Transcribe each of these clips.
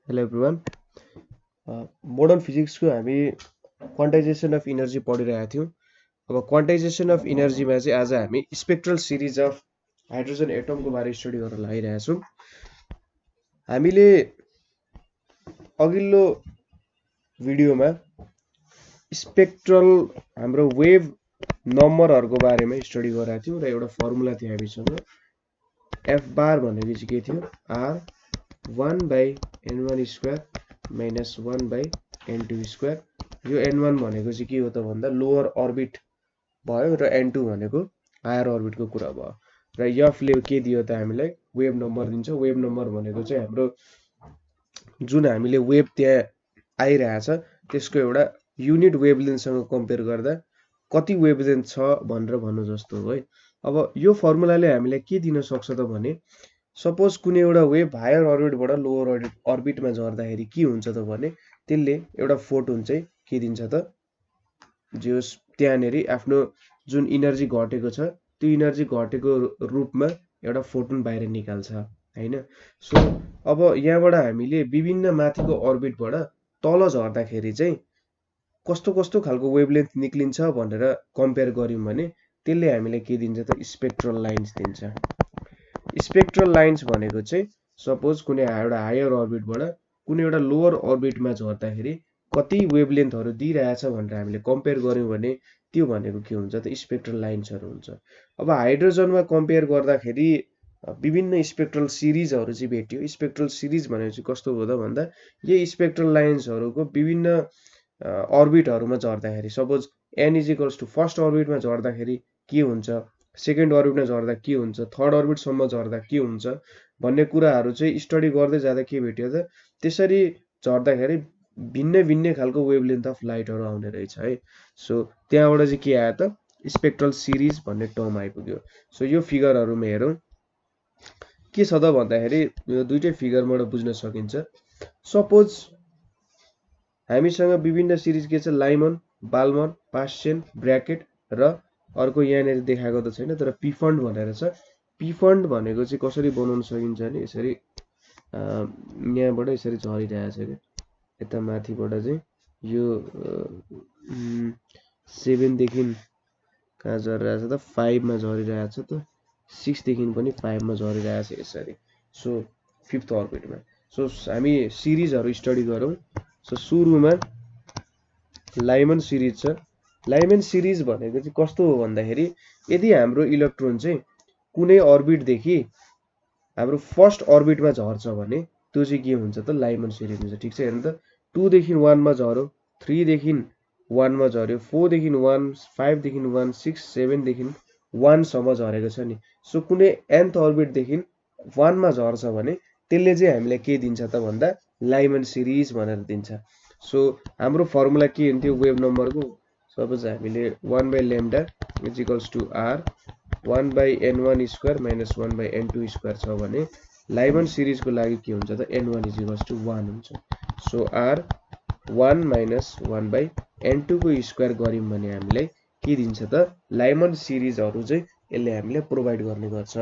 Hello everyone modern फिजिक्सको हामी quantisation of energy पढिरहेका थियौँ। अब क्वान्टाइजेसन अफ इनर्जीमा चाहिँ आज हामी स्पेक्ट्रल सिरिज अफ हाइड्रोजन एटमको बारे स्टडी गर्न लागिरहेका छौँ। हामीले अघिल्लो भिडियोमा स्पेक्ट्रल हाम्रो वेभ नम्बरहरूको बारेमा स्टडी गरेका थियौँ र एउटा फर्मुला थियो हामीसँग एफ बार भनेको चाहिँ के थियो are 1/n1 square minus 1/n2 square. यो n1 भनेको चाहिँ के हो त भन्दा लोअर अर्बिट भयो र n2 भनेको हायर अर्बिटको कुरा भयो र एफले के दियो त हामीलाई वेभ नम्बर दिन्छ। वेभ नम्बर भनेको चाहिँ हाम्रो जुन हामीले वेभ त्यहाँ आइरहेछ त्यसको एउटा युनिट वेभलेन्थसँग कम्पेयर गर्दा कति वेभलेन्थ छ भनेर भन्नु जस्तो हो है। अब यो फर्मुलाले हामीलाई के दिन सक्छ त भने सपोज कुनै एउटा वेभ हायर अर्बिटबाट लोअर अर्बिटमा झर्दाखेरि के हुन्छ त भने त्यसले एउटा फोटोन चाहिँ के दिन्छ त जो त्यहाँनेर आफ्नो जुन इनर्जी घटेको छ त्यो इनर्जी घटेको रूपमा एउटा फोटोन बाहिर निकाल्छ हैन। सो अब यहाँबाट हामीले विभिन्न माथिको अर्बिटबाट तल झर्दाखेरि चाहिँ कस्तो कस्तो खालको वेभलेन्थ निक्लिन्छ भनेर कम्पेयर गर्यौं भने त्यसले हामीलाई के दिन्छ त स्पेक्ट्रल लाइन्स दिन्छ। स्पेक्ट्रल लाइन्स भनेको चाहिँ सपोज कुनै एउटा हायर अर्बिटबाट कुनै एउटा लोअर अर्बिटमा झर्दाखेरि कति वेभलेन्थहरू दिइरहेछ भनेर हामीले कम्पेयर गर्यौं भने त्यो भनेको के हुन्छ त स्पेक्ट्रल लाइन्सहरू हुन्छ। अब हाइड्रोजनमा कम्पेयर गर्दाखेरि विभिन्न स्पेक्ट्रल सिरिजहरू चाहिँ भेट्यो। स्पेक्ट्रल सिरिज भनेको चाहिँ कस्तो हो त भन्दा यही स्पेक्ट्रल लाइन्सहरूको विभिन्न अर्बिटहरूमा झर्दाखेरि सपोज n इज फर्स्ट अर्बिटमा झर्दाखेरि के हुन्छ, सेकेन्ड अर्बिटमा झर्दा के हुन्छ, थर्ड अर्बिटसम्म झर्दा के हुन्छ भन्ने कुराहरू चाहिँ स्टडी गर्दै जाँदा के भेट्यो त त्यसरी झर्दाखेरि भिन्न भिन्न खालको वेभलेन्थ अफ लाइटहरू आउने रहेछ है। सो त्यहाँबाट चाहिँ के आयो त स्पेक्ट्रल सिरिज भन्ने टर्म आइपुग्यो। सो यो फिगरहरूमा हेरौँ के छ त भन्दाखेरि यो दुईटै फिगरबाट बुझ्न सकिन्छ। सपोज हामीसँग विभिन्न सिरिज के छ लाइमन, बाल्मर, पास्चेन, ब्र्याकेट र अर्को यहाँनिर देखाएको त छैन तर पिफन्ड भनेर छ। पिफन्ड भनेको चाहिँ कसरी बनाउन सकिन्छ भने यसरी यहाँबाट यसरी झरिरहेछ के यता माथिबाट चाहिँ यो 7 देखि कहाँ झरिरहेछ त 5 मा झरिरहेछ त 6 देखि पनि 5 मा झरिरहेछ यसरी। So fifth अर्बिटमा। सो हामी सिरिजहरू स्टडी गरौँ। सो सुरुमा लाइमन सिरिज छ। लाइमन सिरिज भनेको चाहिँ कस्तो हो भन्दाखेरि यदि हाम्रो इलेक्ट्रोन चाहिँ कुनै अर्बिटदेखि हाम्रो फर्स्ट अर्बिटमा झर्छ भने त्यो चाहिँ के हुन्छ त लाइमन सिरिज हुन्छ। ठिक छ हेर्नु त 2 देखि 1 मा झर्यो, 3 देखि 1 मा झर्यो, 4 देखि 1, 5 देखि 1, 6, 7 देखि 1 सम्म झरेको छ नि। सो कुनै nth अर्बिटदेखि 1 मा झर्छ भने त्यसले चाहिँ हामीलाई के दिन्छ त भन्दा लाइमन सिरिज भनेर दिन्छ। सो हाम्रो फर्मुला के हुन्थ्यो वेभ नम्बरको सपोज हामीले 1/λ = r 1/n1 square minus 1/n2 square छ भने लाइमन सिरिजको लागि के हुन्छ त n1 = 1 हुन्छ। सो r 1 माइनस 1/n2 को स्क्वायर गर्यौं भने हामीलाई के दिन्छ त लाइमन सिरिजहरू चाहिँ यसले हामीलाई प्रोभाइड गर्ने गर्छ।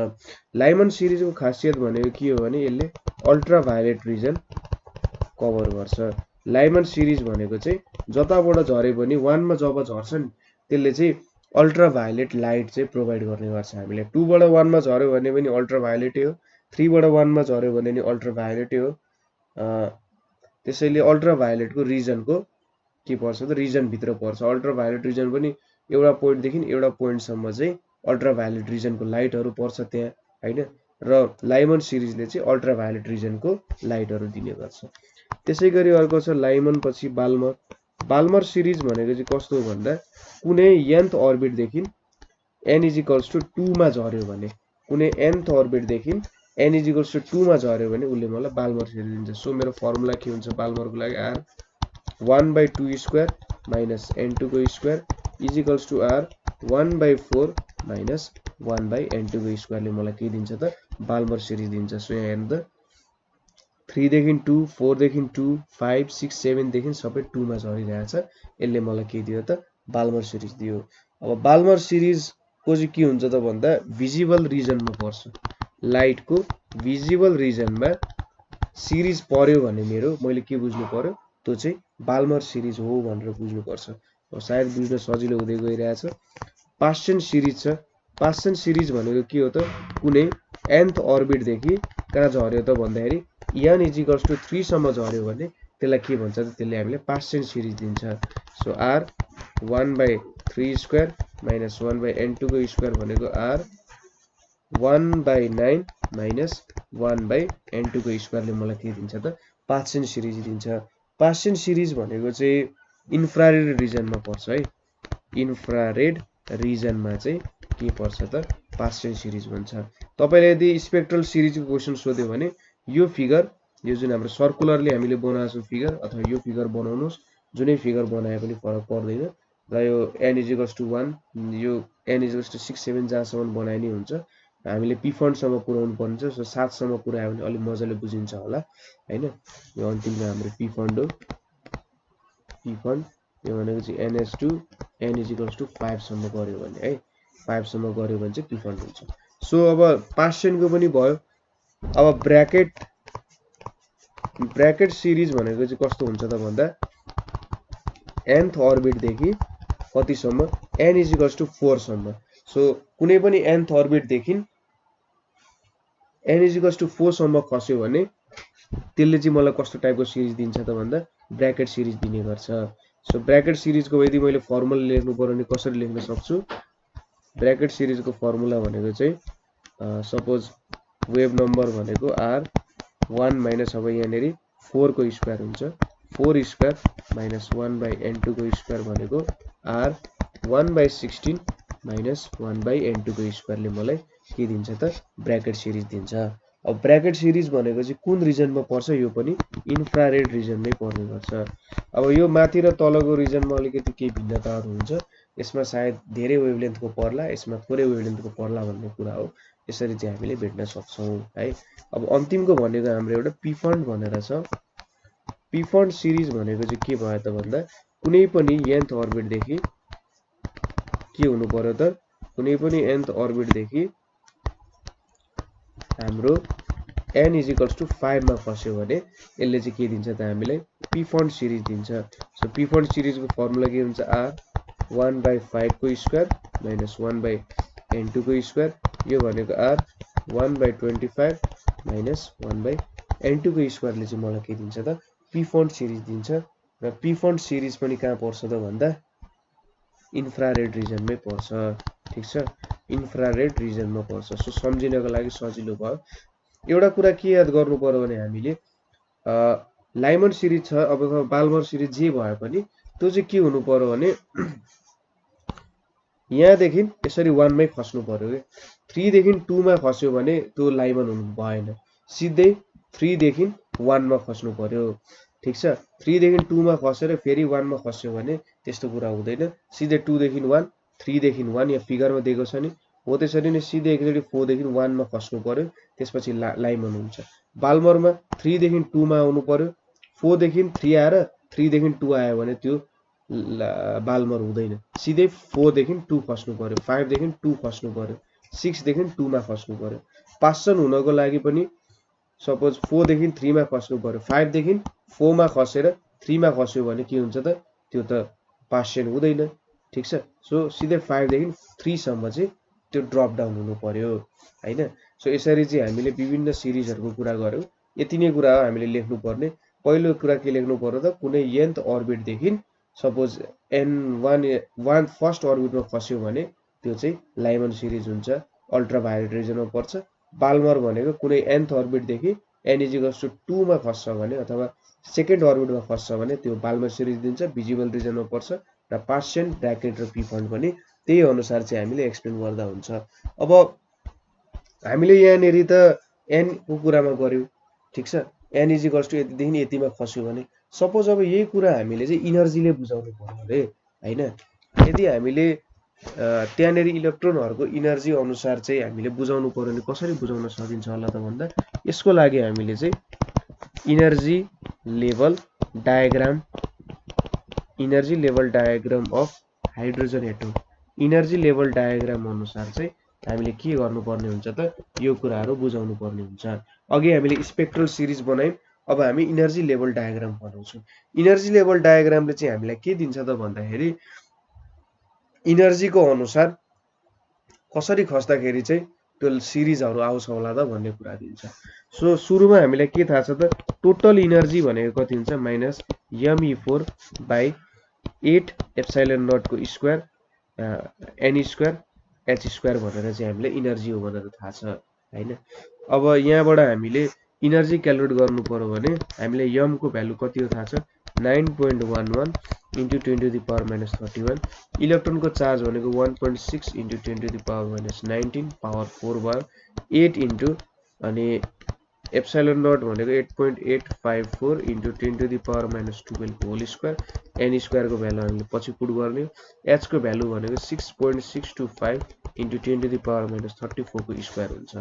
लाइमन सिरिजको खासियत भनेको के हो भने यसले अल्ट्रा भायोलेट रिजन कभर गर्छ। लाइमन सिरिज भनेको चाहिँ जताबाट झरे पनि 1 मा जब झर्छ नि त्यसले चाहिँ अल्ट्रा भायोलेट लाइट चाहिँ प्रोभाइड गर्ने गर्छ हामीलाई। 2 बाट 1 मा झर्यो भने पनि अल्ट्रा भायोलेटै हो, 3 बाट 1 मा झर्यो भने नि अल्ट्रा भायोलेटै हो। त्यसैले अल्ट्रा भायोलेटको रिजनको के पर्छ त रिजन भित्र पर्छ। अल्ट्रा भायोलेट रिजन पनि एउटा पोइन्ट देखि एउटा पोइन्ट सम्म चाहिँ अल्ट्रा भायोलेट रिजनको लाइटहरू पर्छ त्यहाँ हैन र लाइमन सिरिजले चाहिँ अल्ट्रा भायोलेट रिजनको लाइटहरू दिने गर्छ। त्यसैगरी अर्को छ लाइमन पछि बाल्मर। बाल्मर सिरिज भनेको चाहिँ कस्तो हो भन्दा कुनै nth अर्बिटदेखि n = 2 मा झर्यो भने कुनै nth अर्बिटदेखि n = 2 मा झर्यो भने उसले मलाई बाल्मर सिरिज दिन्छ। सो मेरो फर्मुला के हुन्छ बाल्मरको लागि r 1/2 स्क्वायर माइनस n2 को स्क्वायर = r 1/4 माइनस 1/n2 को स्क्वायरले मलाई के दिन्छ त बाल्मर सिरिज दिन्छ। सो यहाँ हेर्नु त 3 देखि 2, 4 देखि 2, 5, 6, 7 देखि सबै 2 मा झरिरहेछ। यसले मलाई के दियो त बाल्मर सिरिज दियो। अब बाल्मर सिरिजको चाहिँ के हुन्छ त भन्दा भिजिबल रिजनमा पर्छ। लाइटको भिजिबल रिजनमा सिरिज पर्यो भने मेरो मैले के बुझ्नु पर्यो, त्यो चाहिँ बाल्मर सिरिज हो भनेर बुझ्नुपर्छ। सायद बुझ्न सजिलो हुँदै गइरहेछ। पास्चन सिरिज छ। पास्चन सिरिज भनेको के हो त, कुनै nth अर्बिटदेखि कहाँ झर्यो त भन्दाखेरि n = 3 सम्म झर्यो भने त्यसलाई के भन्छ त, त्यसले हामीले पास्चन सिरिज दिन्छ। सो r 1/3² - 1/n2² भनेको r 1/9 - 1/n2² ले मलाई के दिन्छ त, पास्चन सिरिज दिन्छ। पास्चन सिरिज भनेको चाहिँ इन्फ्रारेड रिजनमा पर्छ है। इन्फ्रारेड रिजनमा चाहिँ के पर्छ त, पास्चन सिरिज भन्छ। तपाईले यदि स्पेक्ट्रल सिरिजको क्वेशन सोध्यो भने यो फिगर, यो जुन हाम्रो सर्कुलरले हामीले बनाएको फिगर अथवा यो फिगर बनाउनुस्, जुनै फिगर बनाए पनि फरक पर्दैन र यो n = 1, यो n = 6 7 जहाँसम्म बनाए नि हुन्छ। हामीले पी फन्ड सम्म पुर्याउनु पर्छ। सो 7 सम्म पुर्यायो भने अलि मजाले बुझिन्छ होला हैन। यो अन्तिममा हाम्रो पी फन्ड हो। पी फन्ड यो भनेको चाहिँ ns2 n = 5 सम्म गर्यो भने है, 5 सम्म गर्यो भने चाहिँ पी फन्ड हुन्छ। सो अब पास्चनको पनि भयो। अब ब्र्याकेट सिरिज भनेको चाहिँ कस्तो हुन्छ त भन्दा nth अर्बिट देखि कतिसम्म, n = 4 सम्म। सो कुनै पनि nth अर्बिट देखि n = 4 सम्म खस्यो भने त्यसले चाहिँ मलाई कस्तो टाइपको सिरिज दिन्छ त भन्दा ब्र्याकेट सिरिज दिने गर्छ। सो ब्र्याकेट सिरिजको यदि मैले फर्मुला लेख्नु पर्यो भने कसरी लेख्न सक्छु, ब्र्याकेट सिरिजको फर्मुला भनेको चाहिँ सपोज वेभ नम्बर भनेको r 1 - अब यहाँनेरि 4 को स्क्वायर हुन्छ, 4² - 1/n2² भनेको r 1/16 - 1/n2² ले मलाई के दिन्छ त, ब्र्याकेट सिरिज दिन्छ। अब ब्र्याकेट सिरिज भनेको चाहिँ कुन रिजनमा पर्छ, यो पनि इन्फ्रारेड रिजनमै पर्ने गर्छ। अब यो माथि र तलको रिजनमा अलिकति केही भिन्नताहरू हुन्छ। यसमा सायद धेरै वेभलेन्थको पर्ला, यसमा थोरै वेभलेन्थको पर्ला भन्ने कुरा हो। यसरी चाहिँ हामीले भेट्न सक्छौं है। अब अन्तिमको भनेको हाम्रो एउटा पी फन्ड भनेर छ। पी फन्ड सिरिज भनेको चाहिँ के भयो त भन्दा कुनै पनि nth अर्बिट देखि के हुनु पर्यो त, कुनै पनि nth अर्बिट देखि हाम्रो n = 5 मा खस्यो भने यसले चाहिँ के दिन्छ त हामीलाई, पी फन्ड सिरिज दिन्छ। सो पी फन्ड सिरिजको फर्मुला के हुन्छ, r 1/5 को स्क्वायर - 1/n2²। यो भनेको r 1/25 - 1/n2² ले चाहिँ मलाई के दिन्छ त, पी फन्ड सिरिज दिन्छ। र पी फन्ड सिरिज पनि कहाँ पर्छ त भन्दा इन्फ्रारेड रिजनमै पर्छ। ठीक छ, इन्फ्रारेड रिजनमा पर्छ। सो सम्झिनको लागि सजिलो भयो। एउटा कुरा के याद गर्नु पर्यो भने हामीले लाइमन सिरिज छ अब बाल्मर सिरिज जे भए पनि त्यो चाहिँ के हुनु पर्यो भने यहाँदेखि यसरी 1 मै खस्नु पर्यो के। 3 देखि 2 मा खस्यो भने त्यो लाइमन हुनु भएन, सिधै 3 देखि 1 मा खस्नु पर्यो। ठीक छ, 3 देखि 2 मा खसेर फेरि 1 मा खस्यो भने त्यस्तो कुरा हुँदैन। सिधै 2 देखि 1, 3 देखि 1 या फिगरमा दिएको छ नि हो त्यसरी नै सिधै एकचोटी 4 देखि 1 मा खस्नु पर्यो, त्यसपछि लाइमन हुन्छ। बाल्मरमा 3 देखि 2 मा आउनु पर्यो, 4 देखि 3 आएर 3 देखि 2 आयो भने त्यो बाल्मर हुँदैन, सिधै 4 देखि 2 खस्नु पर्यो, 5 देखि 2 खस्नु पर्यो, 6 देखि 2 मा खस्नु पर्यो। पास्चन हुनको लागि पनि सपोज 4 देखि 3 मा खस्नु पर्यो, 5 देखि 4 मा खसेर 3 मा खस्यो भने के हुन्छ त, त्यो त पास्चन हुँदैन। ठीक छ, सो सिधै 5 देखि 3 सम्म चाहिँ त्यो ड्रप डाउन हुनु पर्यो हैन। सो यसरी चाहिँ हामीले विभिन्न सिरिजहरुको कुरा गर्यौं। यति नै कुरा हो हामीले लेख्नु पर्ने। पहिलो कुरा के लेख्नु पर्यो त, कुनै nth अर्बिट देखि सपोज n1 फर्स्ट अर्बिटमा खस्यो भने त्यो चाहिँ लाइमन सिरिज हुन्छ, अल्ट्राभायोलेट रिजनमा पर्छ। बाल्मर भनेको कुनै nth अर्बिट देखि n = 2 मा खस्छ भने अथवा सेकेन्ड अर्बिटमा खस्छ भने त्यो बाल्मर सिरिज दिन्छ, भिजिबल रिजनमा पर्छ। र पास्चन, ब्र्याकेट र पी फन्ड पनि त्यही अनुसार चाहिँ हामीले एक्सप्लेन गर्दा हुन्छ। अब हामीले यहाँनेरि त n को कुरामा गर्यौं, ठीक छ, n = यतिदेखि यतिमा खस्यो भने सपोज अब यही कुरा हामीले चाहिँ इनर्जीले बुझाउनु पर्यो रे हैन। यदि हामीले त्यहाँनेरि इलेक्ट्रोनहरुको इनर्जी अनुसार चाहिँ हामीले बुझाउनु पर्यो भने कसरी बुझाउन सकिन्छ होला त भन्दा यसको लागि हामीले चाहिँ energy level diagram of hydrogen atom, energy level diagram अनुसार चाहिँ हामीले के गर्नुपर्ने हुन्छ त, यो कुराहरु बुझाउनु पर्ने हुन्छ। अघि हामीले स्पेक्ट्रल सिरिज बनायौं, अब हामी इनर्जी लेभल डायग्राम बनाउँछौँ। इनर्जी लेभल डायग्रामले चाहिँ हामीलाई के दिन्छ त भन्दाखेरि इनर्जीको अनुसार कसरी खस्दाखेरि चाहिँ त्यो सिरिजहरू आउँछ होला त भन्ने कुरा दिन्छ। सो सुरुमा हामीलाई के थाहा छ त टोटल इनर्जी भनेको कति हुन्छ minus mE4 by 8 epsilon naught को square n square h square भनेर चाहिँ हामीले इनर्जी हो भनेर थाहा छ हैन। अब यहाँबाट हामीले इनर्जी क्यालकुलेट गर्नु पर्यो भने हामीले m को भ्यालु कति हो थाहा छ 9.11 into 10 to the power minus 31 electron को चार्ज भनेको 1.6 into 10 to the power minus 19 power 4 भयो 8 into अनि एप्सिलोन नट भनेको 8.854 into 10 to the power minus 12 whole square n square को भ्यालु हामीले पछि पुट गर्ने h को भ्यालु भनेको 6.625 into 10 to the power minus 34 को स्क्वायर हुन्छ।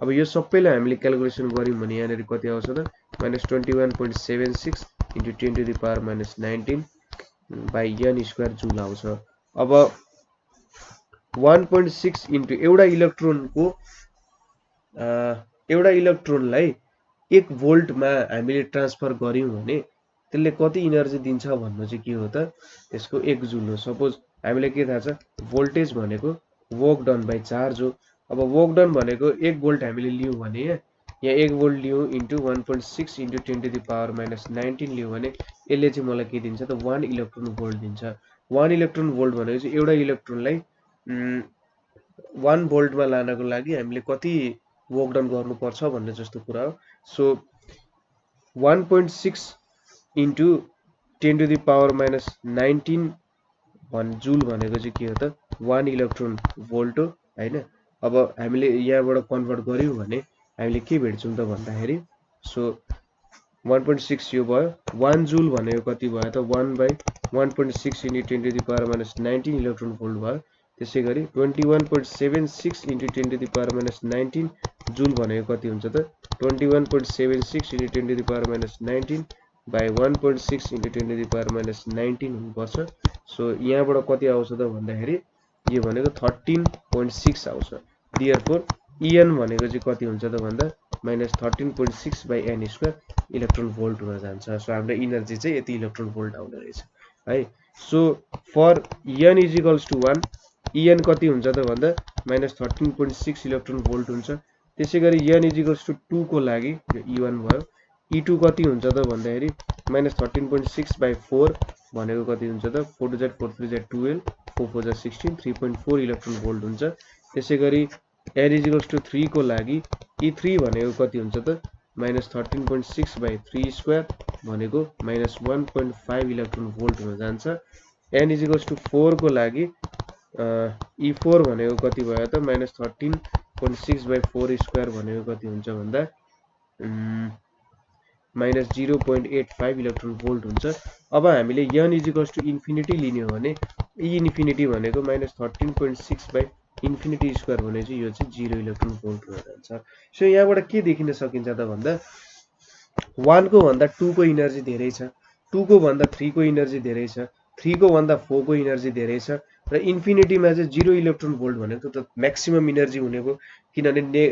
अब यो सबैलाई हामीले क्याल्कुलेसन गर्यौं भने यहाँनेरि कति आउँछ त minus 21.76 into 10 to the power minus 19 by n square joule आउँछ। अब 1.6 into एउटा इलेक्ट्रोनलाई 1 भोल्टमा हामीले ट्रान्सफर गर्यौं भने त्यसले कति इनर्जी दिन्छ भन्नु चाहिँ के हो त त्यसको 1 जूल हो। सपोज हामीले के थाहा छ भोल्टेज भनेको वर्क डन बाइ चार्ज हो। अब वर्क डन भनेको 1 भोल्ट हामीले लियौं भने यहाँ 1 भोल्ट लियौं into 1.6 into 10 to the power minus 19 लियौं भने यसले चाहिँ मलाई के दिन्छ त 1 इलेक्ट्रोन भोल्ट दिन्छ। 1 इलेक्ट्रोन भोल्ट भनेको चाहिँ एउटा इलेक्ट्रोनलाई 1 भोल्टमा लानको लागि हामीले कति वर्क डन गर्नुपर्छ भन्ने जस्तो कुरा हो। So 1.6 into 10 to the power minus 19 joule भनेको चाहिँ के हो त 1 इलेक्ट्रोन भोल्ट हो हैन। अब हामीले यहाँबाट कन्भर्ट गर्यौं भने हामीले के भेट्छौं त भन्दाखेरि सो 1.6 यो भयो 1 जूल भनेको कति भयो त 1 by 1.6 into 10 to the power minus 19 electron volt भयो। त्यसैगरी 21.76 into 10 to the power minus 19 joule भनेको कति हुन्छ त 21.76 into 10 to the power minus 19 by 1.6 into 10 to the power minus 19 हुनुपर्छ। सो यहाँबाट कति आउँछ त भन्दाखेरि यो भनेको 13.6 आउँछ। देयरफोर En भनेको चाहिँ कति हुन्छ त भन्दा -13.6 by n square electron volt हुन जान्छ। सो हाम्रो इनर्जी चाहिँ यति इलेक्ट्रोन भोल्ट आउने रहेछ है। So for n is equals to 1 En कति हुन्छ त भन्दा -13.6 इलेक्ट्रोन भोल्ट हुन्छ। त्यसैगरी n is equals to 2 को लागि यो E1 भयो। E2 कति हुन्छ त भन्दाखेरि -13.6 by 4 भनेको कति हुन्छ त 4 2 4 3 12 4 4 16 3.4 इलेक्ट्रोन भोल्ट हुन्छ। त्यसैगरी n is equals to 3 को लागि E3 भनेको कति हुन्छ त -13.6 by 3 स्क्वायर भनेको -1.5 इलेक्ट्रोन भोल्ट हुन जान्छ। n is equals to 4 को लागि E4 भनेको कति भयो त -13.6 by 4 स्क्वायर भनेको कति हुन्छ भन्दा -0.85 इलेक्ट्रोन भोल्ट हुन्छ। अब हामीले n is equals to infinity लिने हो भने E इन्फिनिटी भनेको -13.6 by इन्फिनिटी स्क्वायर भने चाहिँ यो चाहिँ 0 इलेक्ट्रोन भोल्ट हुन जान्छ। सो यहाँबाट के देखिन सकिन्छ त भन्दा 1 को भन्दा 2 को इनर्जी धेरै छ, 2 को भन्दा 3 को इनर्जी धेरै छ, 3 को भन्दा 4 को इनर्जी धेरै छ र इन्फिनिटीमा चाहिँ 0 इलेक्ट्रोन भोल्ट भनेको त म्याक्सिमम इनर्जी हुनेको किनभने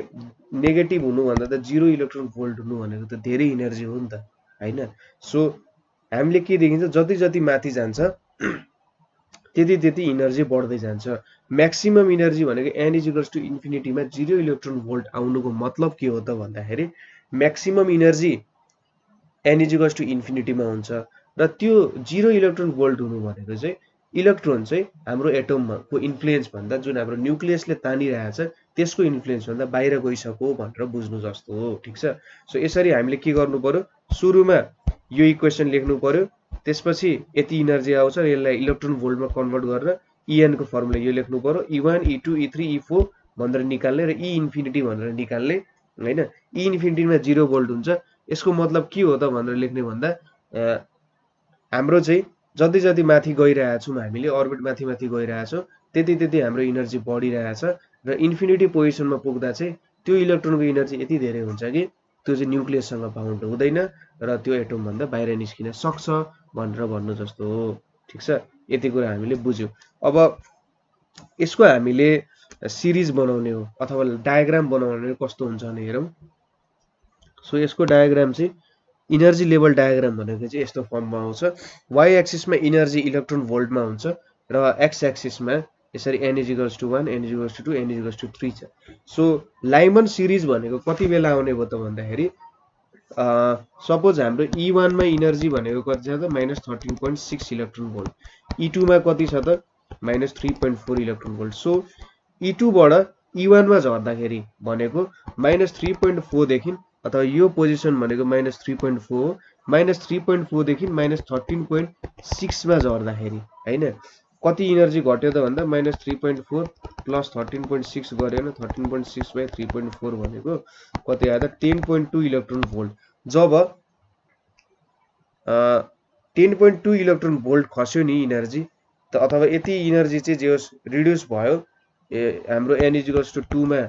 नेगेटिभ हुनु भन्दा त 0 इलेक्ट्रोन भोल्ट हुनु भनेको त धेरै इनर्जी हो नि त हैन। सो हामीले के देखिन्छ जति जति माथि जान्छ त्यति त्यति इनर्जी बढ्दै जान्छ। म्याक्सिमम इनर्जी भनेको n is equals to इन्फिनिटीमा 0 electron volt आउनुको मतलब के हो त भन्दाखेरि maximum energy n is equals to इन्फिनिटीमा हुन्छ र त्यो 0 इलेक्ट्रोन भोल्ट हुनु भनेको चाहिँ इलेक्ट्रोन चाहिँ हाम्रो एटमको इन्फ्लुएन्स भन्दा जुन हाम्रो न्यूक्लियसले तानिरहेको छ त्यसको इन्फ्लुएन्स भन्दा बाहिर गइसक्यो भनेर बुझ्नु जस्तो हो। ठीक छ। सो यसरी हामीले के गर्नु पर्यो सुरुमा यो इक्वेसन लेख्नु पर्यो, त्यसपछि यति इनर्जी आउँछ र यसलाई इलेक्ट्रोन भोल्टमा कन्भर्ट गरेर En को फर्मुला यो लेख्नु पर्यो E1 E2 E3 E4 भनेर निकाल्ने र E इन्फिनिटी भनेर निकाल्ने हैन। E इन्फिनिटीमा 0 भोल्ट हुन्छ। यसको मतलब के हो त भनेर लेख्ने भन्दा हाम्रो चाहिँ जति जति माथि गइरहेका छौं हामीले अर्बिट माथि माथि गइरहेका छौं त्यति त्यति हाम्रो इनर्जी बढिरहेछ र इन्फिनिटी पोजिसनमा पुग्दा चाहिँ त्यो इलेक्ट्रोनको इनर्जी यति धेरै हुन्छ कि त्यो चाहिँ न्यूक्लियससँग बाउन्ड हुँदैन र त्यो एटम भन्दा बाहिर निस्किन सक्छ भनेर भन्नु जस्तो हो। ठीक छ। यति कुरा हामीले बुझ्यौं। अब यसको हामीले सिरिज बनाउने हो अथवा डायग्राम बनाउने कस्तो हुन्छ भने हेरौं। सो यसको डायग्राम चाहिँ इनर्जी लेभल डायग्राम भनेको चाहिँ यस्तो फर्ममा आउँछ। वाइ एक्सिसमा इनर्जी इलेक्ट्रोन भोल्टमा हुन्छ र एक्स एक्सिसमा यसरी n = 1 n = 2 n = 3 छ। सो लाइमन सिरिज भनेको कति बेला आउने भयो त भन्दाखेरि सपोज हाम्रो E1 मा इनर्जी भनेको कति छ त -13.6 इलेक्ट्रोन भोल्ट, E2 मा कति छ त -3.4 इलेक्ट्रोन भोल्ट। सो E2 बाट E1 मा झर्दाखेरि भनेको -3.4 देखि अथवा यो पोजिसन भनेको -3.4 हो, -3.4 देखि -13.6 मा झर्दाखेरि हैन कति इनर्जी घट्यो त भन्दा -3.4 + 13.6 गरेन 13.6 / 3.4 भनेको कति आयो त 10.2 इलेक्ट्रोन भोल्ट। जब 10.2 इलेक्ट्रोन भोल्ट खस्यो नि इनर्जी त अथवा यति इनर्जी चाहिँ जे होस् रिड्युस भयो हाम्रो n = 2 मा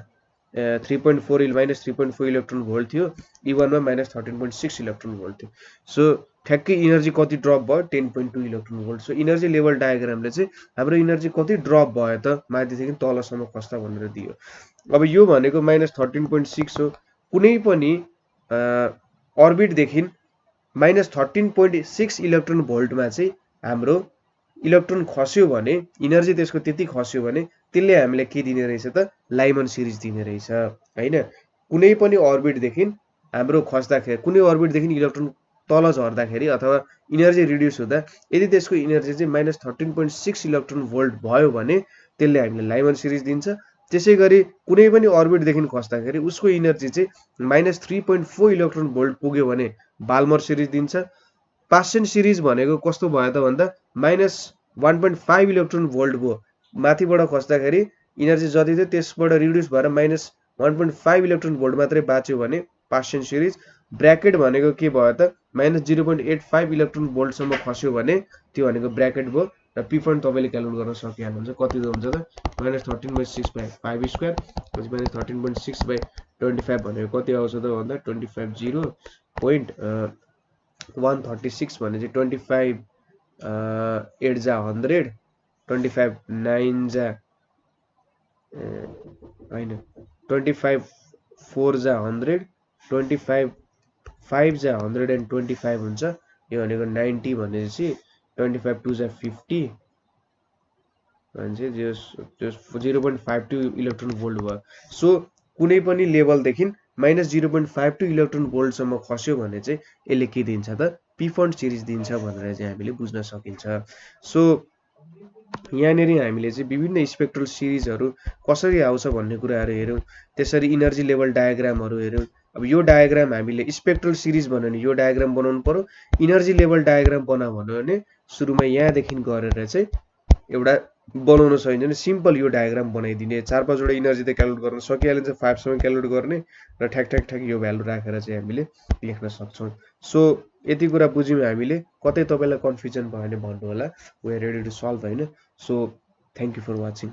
3.4 -3.4 इलेक्ट्रोन भोल्ट थियो, E1 मा -13.6 इलेक्ट्रोन भोल्ट थियो। सो ठ्याक्कै इनर्जी कति ड्रप भयो 10.2 electron volt. So energy level डायग्रामले चाहिँ हाम्रो इनर्जी कति ड्रप भयो त माथिदेखि तलसम्म खस्दा भनेर दियो। अब यो भनेको -13.6 हो, कुनै पनि अर्बिट देखि -13.6 इलेक्ट्रोन भोल्टमा चाहिँ हाम्रो इलेक्ट्रोन खस्यो भने इनर्जी त्यसको त्यति खस्यो भने त्यसले हामीले के दिने रहेछ त लाइमन सिरिज दिने रहेछ हैन। कुनै पनि अर्बिट देखि हाम्रो खस्दाखेरि कुनै अर्बिट देखि इलेक्ट्रोन तल झर्दाखेरि अथवा इनर्जी रिड्युस हुँदा यदि त्यसको इनर्जी चाहिँ -13.6 इलेक्ट्रोन भोल्ट भयो भने त्यसले हामीले लाइमन सिरिज दिन्छ। त्यसैगरी कुनै पनि अर्बिट देखि खस्दाखेरि उसको इनर्जी चाहिँ -3.4 इलेक्ट्रोन भोल्ट पुग्यो भने बाल्मर सिरिज दिन्छ। पास्चन सिरिज भनेको कस्तो भयो त भन्दा -1.5 इलेक्ट्रोन भोल्ट भयो, माथिबाट खस्दाखेरि इनर्जी जति थियो त्यसबाट रिड्युस भएर -1.5 इलेक्ट्रोन भोल्ट मात्रै बाँच्यो भने पास्चन सिरिज। ब्र्याकेट भनेको के भयो त -0.85 इलेक्ट्रोन भोल्ट सम्म खस्यो भने त्यो भनेको ब्र्याकेट भयो र पी पॉइन्ट तपाईले क्याल्कुलेट गर्न सकिहाल्नुहुन्छ। कति हुन्छ त -13/6/5² -13.6/25 भनेको कति आउँछ त भन्दा 25 0.136 भने चाहिँ 25 8 जा 100 25 9 जा हैन 25 4 जा 100 25 5 जा 125 हुन्छ। यो भनेको 90 भनेपछि 25 2 जा 50 भन्छ जो 0.52 इलेक्ट्रोन भोल्ट भयो। सो कुनै पनि लेभल देखि -0.52 इलेक्ट्रोन भोल्ट सम्म खस्यो भने चाहिँ यसले के दिन्छ त पी फन्ड सिरिज दिन्छ भनेर चाहिँ हामीले बुझ्न सकिन्छ। सो यहाँनेरि हामीले चाहिँ विभिन्न स्पेक्ट्रल सिरिजहरु कसरी आउँछ भन्ने कुराहरु हेर्यौं। त्यसरी इनर्जी लेभल डायग्रामहरु हेर्यौं। अब यो डायग्राम हामीले स्पेक्ट्रल सिरिज भन्यो भने यो डायग्राम बनाउनु पर्यो, इनर्जी लेभल डायग्राम बनाऊ भन्यो भने सुरुमा यहाँ देखि गरेर चाहिँ एउटा बनाउन सकिन्छ भने सिम्पल यो डायग्राम बनाइदिने। 4-5 वटा इनर्जी त क्याल्कुलेट गर्न सकिहालिन्छ, 5 सम्म क्याल्कुलेट गर्ने र ठ्याक ठ्याक ठ्याक यो भ्यालु राखेर चाहिँ हामीले लेख्न सक्छौं। सो यति कुरा बुझ्यौं हामीले। कतै तपाईलाई कन्फ्युजन भयो भने भन्नु होला, we are ready to solve हैन। So thank you for watching.